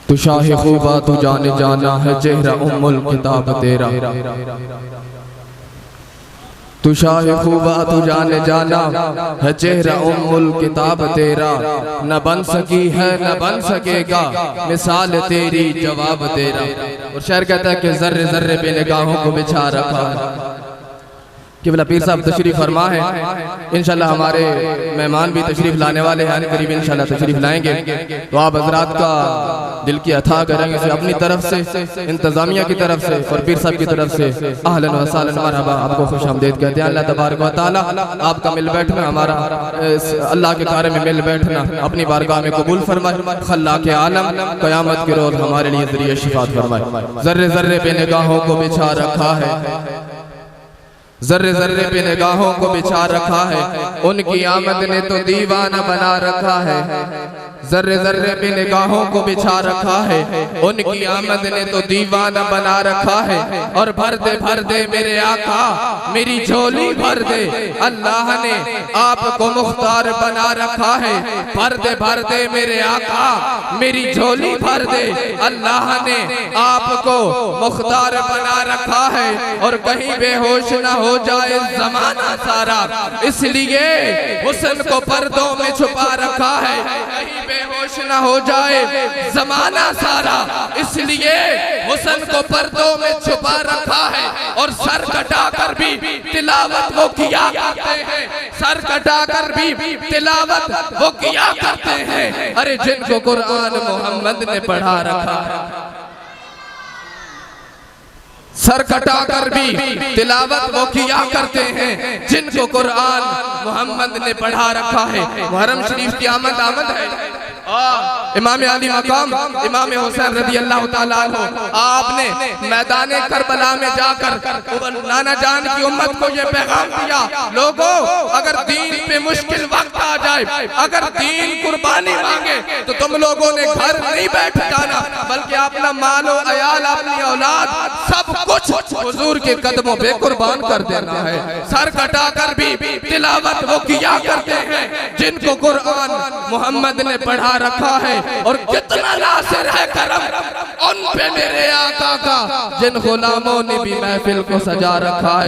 तू शाह खूबा तू जाने जाना है चेहरा उम्मुल किताब तेरा। तू शाह खूबा तू जाने जाना है चेहरा उम्मुल किताब तेरा। न बन सकी है न बन सकेगा मिसाल तेरी जवाब तेरा। और शायर कहता है कि जर्रे जर्रे पे निगाहों को बिछा रखा है। क़िबला पीर साहब तशरीफ फरमा है, इंशाल्लाह हमारे मेहमान भी तशरीफ लाने वाले हैं, करीब इंशाल्लाह तशरीफ लाएंगे। तो आप हजरात का दिल की अथा करेंगे से अपनी तरफ से, इंतजामिया की तरफ से और पीर साहब की तरफ से अहलन व सहलन मरहबा, आपको खुशामदीद कहते हैं। अल्लाह तबारक व तआला आपका मिल बैठना, हमारा अल्लाह के कार्य में मिल बैठना अपनी बारगाह में कबूल फरमाए। खल्लाक़ आलम क़यामत के रोज़ हमारे लिए ज़रिए शिफ़ात फरमाए। जर्रे जर्रे पे निगाहों को बिछा रखा है, जर्रे जर्रे पे निगाहों को बिछा रखा है, उनकी आमद ने तो दीवाना बना रखा है। जर्रे जर्रे पे निगाहों को बिछा रखा है, उनकी आमद ने तो दीवाना बना रखा है। और भर दे मेरे आका मेरी झोली भर दे, अल्लाह ने आपको मुख्तार बना रखा है। भर दे मेरे आका मेरी झोली भर दे, अल्लाह ने आपको मुख्तार बना रखा है। और कहीं बेहोश ना हो जाए जमाना सारा, इसलिए हुस्न को पर्दों में छुपा रखा है। कहीं बेहोश ना हो जाए जमाना सारा, इसलिए हुस्न को पर्दों में छुपा रखा है। और सर कटाकर भी तिलावत वो किया करते हैं, सर कटाकर भी तिलावत वो किया करते हैं। अरे जिनको कुरान मोहम्मद ने पढ़ा रखा है, सर कटाकर भी तिलावत वो किया करते हैं जिनको कुरान मोहम्मद ने पढ़ा रखा है। मुहर्रम शरीफ की आमद है। इमाम अली मकाम इमाम हुसैन रज़ी अल्लाह ताला अन्हु, आपने मैदान करबला में जाकर नाना जान की उम्मत को ये पैगाम दिया, लोगों अगर दीन पे मुश्किल वक्त आ जाए, अगर दीन कुर्बानी मांगे तो तुम लोगों ने घर नहीं बैठ जाना, बल्कि अपना मालो अयाल अपनी औलाद सब कुछ हुजूर के कदमों पे कुर्बान कर देना है। सर कटाकर भी तिलावत वो किया करते हैं जिनको कुरान मोहम्मद ने पढ़ा रखा है। और कितना नासिर है करम उन पे मेरे आका का, जिन गुलामों ने भी महफिल को सजा रखा है।